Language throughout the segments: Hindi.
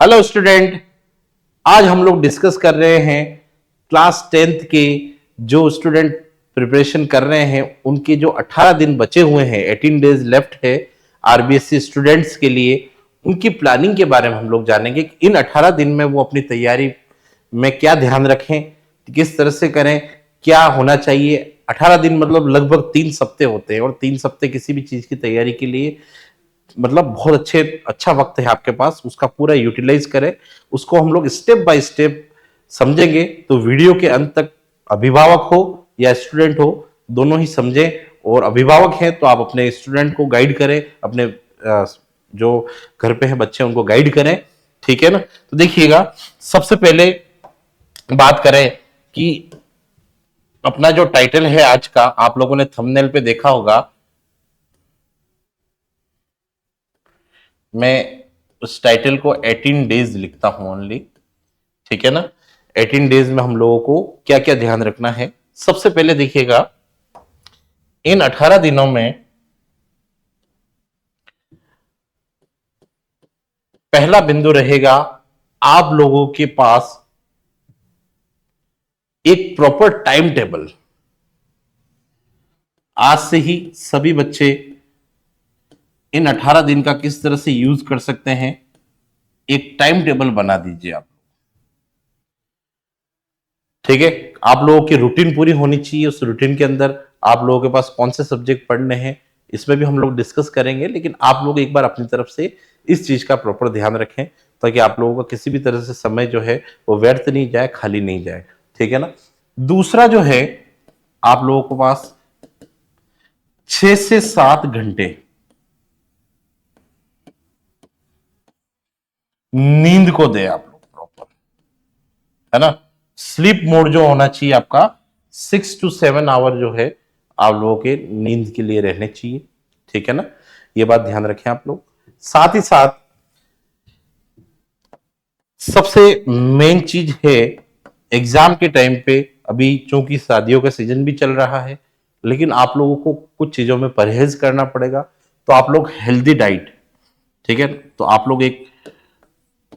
Hello student. आज हम लोग डिस्कस कर रहे हैं क्लास 10th के जो स्टूडेंट प्रिपरेशन कर रहे हैं उनके जो 18 दिन बचे हुए हैं, 18 डेज लेफ्ट है आरबीएससी स्टूडेंट्स के लिए। उनकी प्लानिंग के बारे में हम लोग जानेंगे कि इन 18 दिन में वो अपनी तैयारी में क्या ध्यान रखें, किस तरह से करें, क्या होना चाहिए। 18 दिन मतलब लगभग 3 सप्ते होते हैं और 3 सप्ते किसी भी चीज की तैयारी के लिए मतलब बहुत अच्छा वक्त है आपके पास, उसका पूरा यूटिलाइज करें। उसको हम लोग स्टेप बाय स्टेप समझेंगे तो वीडियो के अंत तक अभिभावक हो या स्टूडेंट हो दोनों ही समझें। और अभिभावक हैं तो आप अपने स्टूडेंट को गाइड करें, अपने जो घर पे हैं बच्चे उनको गाइड करें, ठीक है ना। तो देखिएगा, सबसे पहले बात करें कि अपना जो टाइटल है आज का, आप लोगों ने थंबनेल पे देखा होगा। मैं उस टाइटल को 18 डेज लिखता हूं ओनली, ठीक है ना। 18 डेज में हम लोगों को क्या क्या ध्यान रखना है। सबसे पहले देखिएगा, इन 18 दिनों में पहला बिंदु रहेगा, आप लोगों के पास एक प्रॉपर टाइम टेबल। आज से ही सभी बच्चे इन 18 दिन का किस तरह से यूज कर सकते हैं, एक टाइम टेबल बना दीजिए आप, ठीक है। आप लोगों की रूटीन पूरी होनी चाहिए। उस रूटीन के अंदर आप लोगों के पास कौन से सब्जेक्ट पढ़ने हैं इसमें भी हम लोग डिस्कस करेंगे, लेकिन आप लोग एक बार अपनी तरफ से इस चीज का प्रॉपर ध्यान रखें ताकि आप लोगों का किसी भी तरह से समय जो है वो व्यर्थ नहीं जाए, खाली नहीं जाए, ठीक है ना। दूसरा जो है, आप लोगों के पास 6 से 7 घंटे नींद को दे आप लोग प्रॉपर, है ना। स्लीप मोड जो होना चाहिए आपका 6 to 7 आवर जो है आप लोगों के नींद के लिए रहने चाहिए, ठीक है ना। ये बात ध्यान रखें आप लोग। साथ ही साथ सबसे मेन चीज है, एग्जाम के टाइम पे अभी चूंकि शादियों का सीजन भी चल रहा है, लेकिन आप लोगों को कुछ चीजों में परहेज करना पड़ेगा। तो आप लोग हेल्दी डाइट, ठीक है, तो आप लोग एक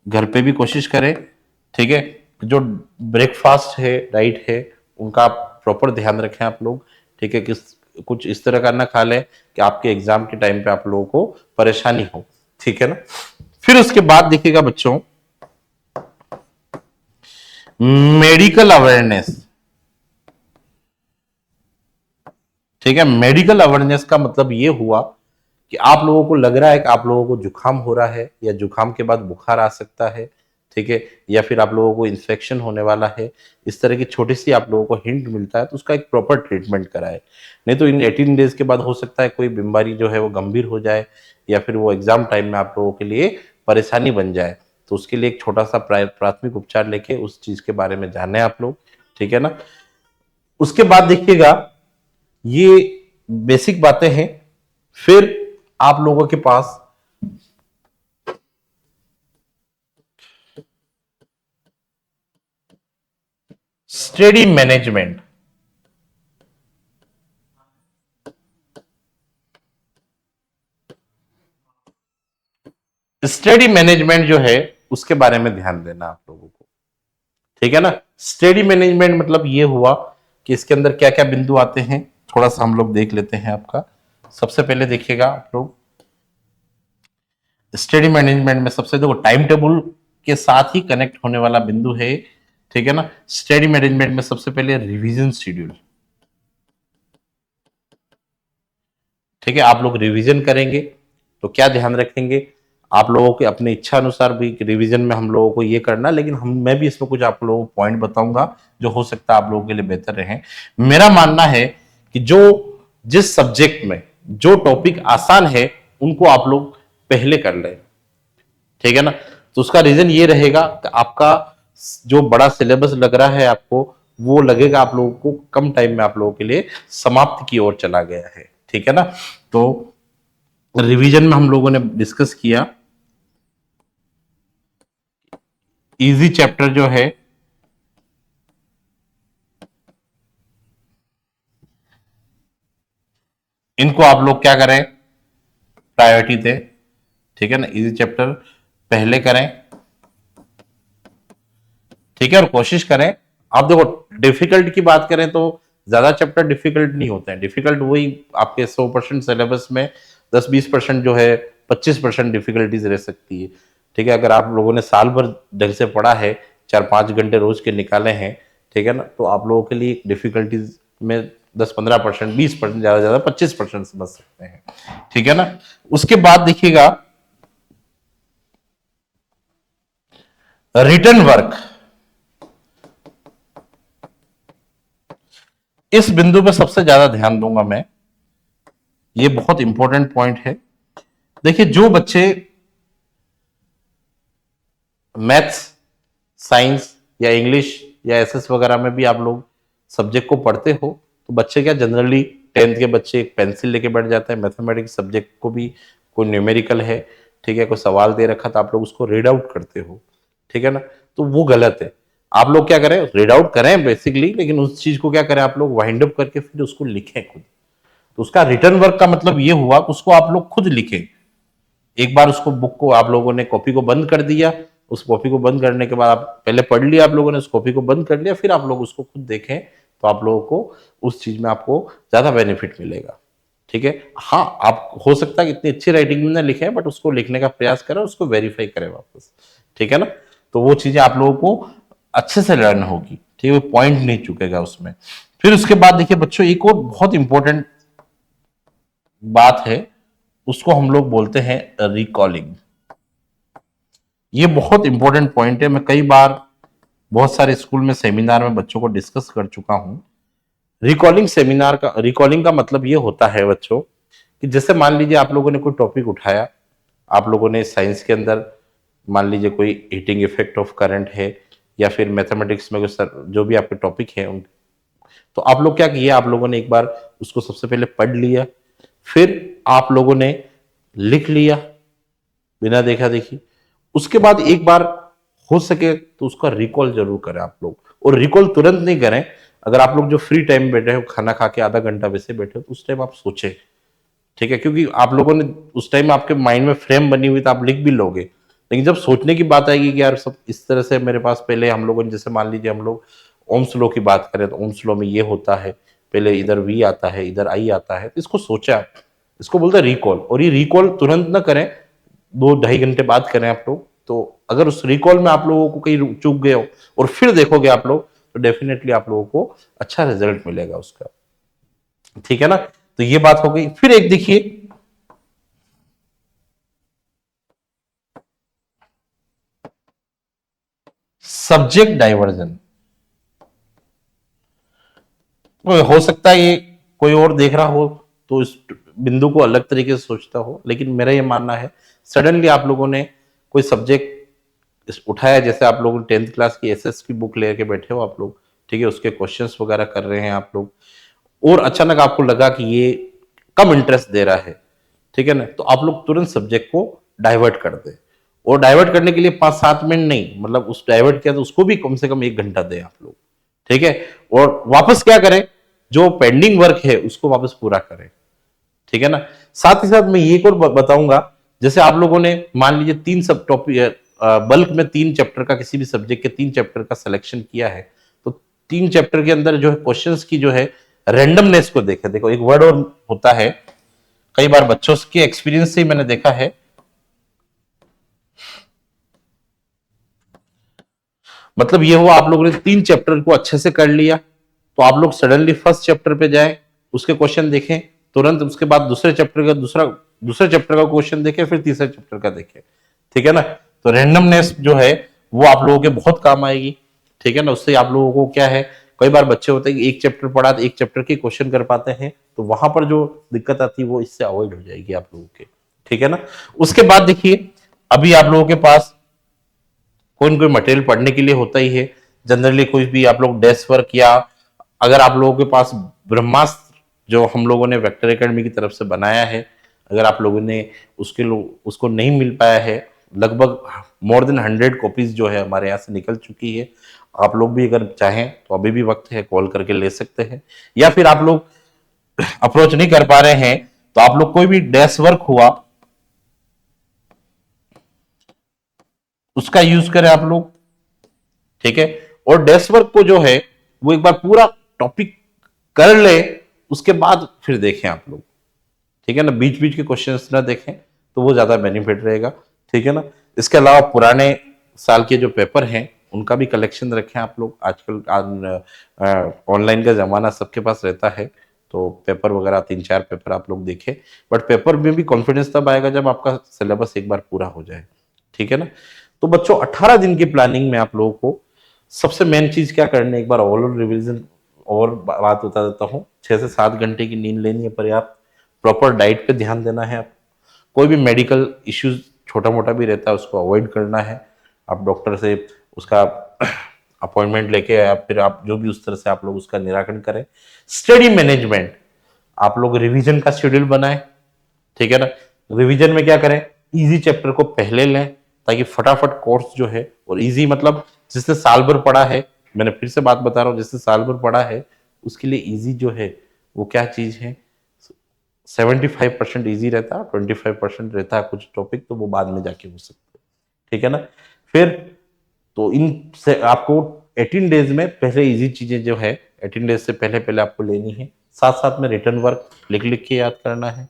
घर पे भी कोशिश करें, ठीक है। जो ब्रेकफास्ट है, डाइट है, उनका प्रॉपर ध्यान रखें आप लोग, ठीक है। किस कुछ इस तरह का ना खा लें कि आपके एग्जाम के टाइम पे आप लोगों को परेशानी हो, ठीक है ना। फिर उसके बाद देखिएगा बच्चों, मेडिकल अवेयरनेस, ठीक है। मेडिकल अवेयरनेस का मतलब ये हुआ कि आप लोगों को लग रहा है कि आप लोगों को जुकाम हो रहा है या जुकाम के बाद बुखार आ सकता है, ठीक है, या फिर आप लोगों को इन्फेक्शन होने वाला है, इस तरह की छोटी सी आप लोगों को हिंट मिलता है तो उसका एक प्रॉपर ट्रीटमेंट कराए। नहीं तो इन 18 डेज के बाद हो सकता है कोई बीमारी जो है वो गंभीर हो जाए या फिर वो एग्जाम टाइम में आप लोगों के लिए परेशानी बन जाए। तो उसके लिए एक छोटा सा प्राथमिक उपचार लेके उस चीज के बारे में जाने आप लोग, ठीक है ना। उसके बाद देखिएगा, ये बेसिक बातें हैं। फिर आप लोगों के पास स्टडी मैनेजमेंट, स्टडी मैनेजमेंट जो है उसके बारे में ध्यान देना आप लोगों को, ठीक है ना। स्टडी मैनेजमेंट मतलब ये हुआ कि इसके अंदर क्या क्या बिंदु आते हैं, थोड़ा सा हम लोग देख लेते हैं आपका। सबसे पहले देखिएगा आप लोग, स्टडी मैनेजमेंट में सबसे देखो टाइम टेबल के साथ ही कनेक्ट होने वाला बिंदु है, ठीक है ना। स्टडी मैनेजमेंट में सबसे पहले रिवीजन शेड्यूल, ठीक है। आप लोग रिवीजन करेंगे तो क्या ध्यान रखेंगे, आप लोगों के अपनी इच्छा अनुसार भी रिवीजन में हम लोगों को ये करना, लेकिन मैं भी इसमें कुछ आप लोगों को पॉइंट बताऊंगा जो हो सकता है आप लोगों के लिए बेहतर रहे। मेरा मानना है कि जो जिस सब्जेक्ट में जो टॉपिक आसान है उनको आप लोग पहले कर लें, ठीक है ना। तो उसका रीजन ये रहेगा कि आपका जो बड़ा सिलेबस लग रहा है आपको, वो लगेगा आप लोगों को कम टाइम में आप लोगों के लिए समाप्त की ओर चला गया है, ठीक है ना। तो रिवीजन में हम लोगों ने डिस्कस किया, इजी चैप्टर जो है इनको आप लोग क्या करें, प्रायोरिटी दें, ठीक है ना। इजी चैप्टर पहले करें, ठीक है, और कोशिश करें। आप देखो, डिफिकल्ट की बात करें तो ज्यादा चैप्टर डिफिकल्ट नहीं होते हैं। डिफिकल्ट वही आपके 100% सिलेबस में 10-20% जो है, 25% डिफिकल्टीज रह सकती है। ठीक है, अगर आप लोगों ने साल भर ढंग से पढ़ा है, 4-5 घंटे रोज के निकाले हैं, ठीक है ना, तो आप लोगों के लिए डिफिकल्टीज में 10-15%, 20%, ज्यादा ज्यादा 25% समझ सकते हैं। ठीक है ना। उसके बाद देखिएगा रिटर्न वर्क। इस बिंदु पे सबसे ज्यादा ध्यान दूंगा मैं, ये बहुत इंपॉर्टेंट पॉइंट है। देखिए, जो बच्चे मैथ्स, साइंस या इंग्लिश या एसएस वगैरह में भी आप लोग सब्जेक्ट को पढ़ते हो, तो बच्चे क्या जनरली 10th के बच्चे एक पेंसिल लेके बैठ जाते हैं। मैथमेटिक्स सब्जेक्ट को भी कोई न्यूमेरिकल है, ठीक है, कोई सवाल दे रखा, तो आप लोग उसको रीड आउट करते हो। ठीक है ना, तो वो गलत है। आप लोग क्या करें, रीड आउट करें बेसिकली, लेकिन उस चीज को क्या करें, आप लोग वाइंड अप करके फिर उसको लिखें खुद। तो उसका रिटर्न वर्क का मतलब ये हुआ कि उसको आप लोग खुद लिखें। एक बार उसको बुक को आप लोगों ने कॉपी को बंद कर दिया, उस कॉपी को बंद करने के बाद आप पहले पढ़ लिया, आप लोगों ने उस कॉपी को बंद कर लिया, फिर आप लोग उसको खुद देखें, तो आप लोगों को उस चीज में आपको ज्यादा बेनिफिट मिलेगा। ठीक है, हाँ, आप हो सकता है कि इतनी अच्छी राइटिंग में ना लिखे, बट उसको लिखने का प्रयास करें, उसको वेरीफाई करें वापस। ठीक है ना, तो वो चीजें आप लोगों को अच्छे से लर्न होगी। ठीक है, पॉइंट नहीं चुकेगा उसमें। फिर उसके बाद देखिए बच्चों, एक और बहुत इंपॉर्टेंट बात है, उसको हम लोग बोलते हैं रिकॉलिंग। ये बहुत इंपॉर्टेंट पॉइंट है। मैं कई बार बहुत सारे स्कूल में सेमिनार में बच्चों को डिस्कस कर चुका हूं। रिकॉलिंग का मतलब ये होता है बच्चों, कि जैसे मान लीजिए आप लोगों ने कोई टॉपिक उठाया, आप लोगों ने साइंस के अंदर मान लीजिए कोई हीटिंग इफेक्ट ऑफ करंट है, या फिर मैथमेटिक्स में कोई जो भी आपके टॉपिक है, तो आप लोग क्या किए, आप लोगों ने एक बार उसको सबसे पहले पढ़ लिया, फिर आप लोगों ने लिख लिया बिना देखा देखी। उसके बाद एक बार हो सके तो उसका रिकॉल जरूर करें आप लोग, और रिकॉल तुरंत नहीं करें। अगर आप लोग जो फ्री टाइम बैठे हो, खाना खा के आधा घंटा वैसे बैठे हो, तो उस टाइम आप सोचे। ठीक है, क्योंकि आप लोगों ने उस टाइम आपके माइंड में फ्रेम बनी हुई, तो आप लिख भी लोगे, लेकिन जब सोचने की बात आएगी कि यार सब इस तरह से मेरे पास, पहले हम लोगों ने जैसे मान लीजिए हम लोग ओम्स लॉ की बात करें, तो ओम्स लॉ में ये होता है, पहले इधर वी आता है, इधर आई आता है, तो इसको सोचा, इसको बोलते हैं रिकॉल। और ये रिकॉल तुरंत ना करें, 2-2.5 घंटे बाद करें आप लोग। तो अगर उस रिकॉल में आप लोगों को कहीं चूक गए हो और फिर देखोगे आप लोग, तो डेफिनेटली आप लोगों को अच्छा रिजल्ट मिलेगा उसका। ठीक है ना, तो ये बात हो गई। फिर एक देखिए, सब्जेक्ट डाइवर्जन। हो सकता है ये कोई और देख रहा हो तो इस बिंदु को अलग तरीके से सोचता हो, लेकिन मेरा ये मानना है, सडनली आप लोगों ने कोई सब्जेक्ट उठाया, जैसे आप लोग 10th क्लास की एसएस की बुक लेके बैठे हो आप लोग, ठीक है, उसके क्वेश्चंस वगैरह कर रहे हैं आप लोग, और अचानक आपको लगा कि ये कम इंटरेस्ट दे रहा है, ठीक है ना, तो आप लोग तुरंत सब्जेक्ट को डाइवर्ट कर दे। और डाइवर्ट करने के लिए 5-7 मिनट नहीं, मतलब उस डाइवर्ट किया तो उसको भी कम से कम 1 घंटा दें आप लोग। ठीक है, और वापस क्या करें, जो पेंडिंग वर्क है उसको वापस पूरा करें। ठीक है ना, साथ ही साथ मैं ये एक और बताऊंगा, जैसे आप लोगों ने मान लीजिए 3 सब टॉपिक, बल्क में 3 चैप्टर का, किसी भी सब्जेक्ट के 3 चैप्टर का सिलेक्शन किया है, तो 3 चैप्टर के अंदर जो है क्वेश्चंस की जो है रेंडमनेस को देखे। देखो, एक वर्ड और होता है, कई बार बच्चों के एक्सपीरियंस से ही मैंने देखा है, मतलब ये हुआ, आप लोगों ने 3 चैप्टर को अच्छे से कर लिया, तो आप लोग सडनली फर्स्ट चैप्टर पे जाए, उसके क्वेश्चन देखें तुरंत, उसके बाद दूसरे चैप्टर का क्वेश्चन देखें, फिर तीसरे चैप्टर का देखें। ठीक है ना, तो रेंडमनेस जो है वो आप लोगों के बहुत काम आएगी। ठीक है ना, उससे आप लोगों को क्या है, कई बार बच्चे होते हैं कि एक चैप्टर पढ़ा तो एक चैप्टर के क्वेश्चन कर पाते हैं, तो वहां पर जो दिक्कत आती है वो इससे अवॉइड हो जाएगी आप लोगों के। ठीक है ना, उसके बाद देखिए, अभी आप लोगों के पास कोई न कोई मटेरियल पढ़ने के लिए होता ही है। जनरली कोई भी आप लोग डेस्क वर्क, या अगर आप लोगों के पास ब्रह्मास्त्र जो हम लोगों ने वेक्टर एकेडमी की तरफ से बनाया है, अगर आप लोगों ने उसको नहीं मिल पाया है, लगभग मोर देन 100 कॉपीज जो है हमारे यहाँ से निकल चुकी है। आप लोग भी अगर चाहें तो अभी भी वक्त है, कॉल करके ले सकते हैं, या फिर आप लोग अप्रोच नहीं कर पा रहे हैं, तो आप लोग कोई भी डेस्क वर्क हुआ उसका यूज करें आप लोग। ठीक है, और डेस्क वर्क को जो है वो एक बार पूरा टॉपिक कर ले, उसके बाद फिर देखें आप लोग, ठीक है ना, बीच बीच के क्वेश्चंस ना देखें तो वो ज्यादा बेनिफिट रहेगा, ठीक है ना। इसके अलावा पुराने साल के जो पेपर हैं उनका भी कलेक्शन रखें आप लोग। आजकल ऑनलाइन का जमाना सबके पास रहता है, तो पेपर वगैरह 3-4 पेपर आप लोग देखें, बट पेपर में भी कॉन्फिडेंस तब आएगा जब आपका सिलेबस एक बार पूरा हो जाए, ठीक है ना। तो बच्चों 18 दिन की प्लानिंग में आप लोगों को सबसे मेन चीज क्या करनी है, एक बार ओवरऑल रिवीजन और बात बता देता हूँ। 6 से 7 घंटे की नींद लेनी है पर्याप्त, प्रॉपर डाइट पे ध्यान देना है, कोई भी मेडिकल इश्यूज छोटा मोटा भी रहता है उसको अवॉइड करना है, आप डॉक्टर से उसका अपॉइंटमेंट लेके या फिर आप जो भी उस तरह से आप लोग उसका निराकरण करें। स्टडी मैनेजमेंट, आप लोग रिवीजन का शेड्यूल बनाएं, ठीक है ना। रिवीजन में क्या करें, इजी चैप्टर को पहले लें ताकि फटाफट कोर्स जो है, और इजी मतलब जिसने साल भर पढ़ा है, मैंने फिर से बात बता रहा हूं, जिसने साल भर पढ़ा है उसके लिए इजी जो है वो क्या चीज है, 75% ईजी रहता है, 25% रहता है कुछ टॉपिक, तो वो बाद में जाके हो सकते हैं, ठीक है ना। फिर तो इन से आपको 18 डेज में पहले इजी चीजें जो है 18 डेज से पहले पहले आपको लेनी है, साथ साथ में रिटर्न वर्क लिख लिख के याद करना है,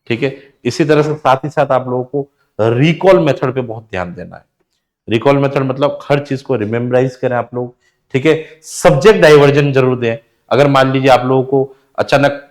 ठीक है। इसी तरह से साथ ही साथ आप लोगों को रिकॉल मेथड पे बहुत ध्यान देना है। रिकॉल मेथड मतलब हर चीज को रिमेम्बराइज करें आप लोग, ठीक है। सब्जेक्ट डाइवर्जन जरूर दें। अगर मान लीजिए आप लोगों को अचानक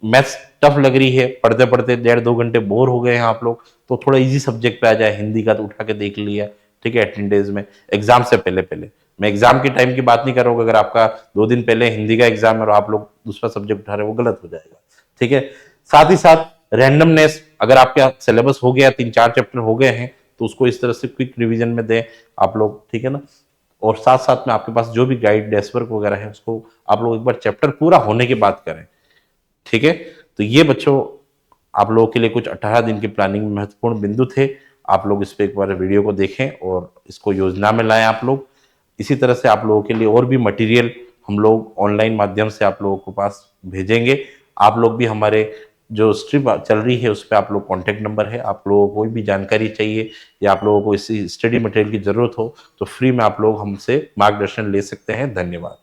मैथ्स टफ लग रही है, पढ़ते पढ़ते 1.5-2 घंटे बोर हो गए हैं आप लोग, तो थोड़ा इजी सब्जेक्ट पे आ जाए, हिंदी का तो उठा के देख लिया, ठीक है, 18 डेज में एग्जाम से पहले पहले। मैं एग्जाम के टाइम की बात नहीं कर रहा हूँ, अगर आपका 2 दिन पहले हिंदी का एग्जाम है और आप लोग दूसरा सब्जेक्ट उठा रहे हो वो गलत हो जाएगा, ठीक है। साथ ही साथ रैंडमनेस, अगर आपका सिलेबस हो गया 3-4 चैप्टर हो गए हैं तो उसको इस तरह से क्विक रिवीजन में दें आप लोग, ठीक है ना। और साथ साथ में आपके पास जो भी गाइड डेस्क वर्क वगैरह है उसको आप लोग एक बार चैप्टर पूरा होने के बाद करें, ठीक है। तो ये बच्चों आप लोगों के लिए कुछ 18 दिन की प्लानिंग में महत्वपूर्ण बिंदु थे। आप लोग इस पे एक बार वीडियो को देखें और इसको योजना में लाएं आप लोग। इसी तरह से आप लोगों के लिए और भी मटेरियल हम लोग ऑनलाइन माध्यम से आप लोगों के पास भेजेंगे। आप लोग भी हमारे जो स्ट्रिप चल रही है उस पर आप लोग कॉन्टेक्ट नंबर है, आप लोगों को कोई भी जानकारी चाहिए या आप लोगों को इसी स्टडी मटेरियल की जरूरत हो तो फ्री में आप लोग हमसे मार्गदर्शन ले सकते हैं। धन्यवाद।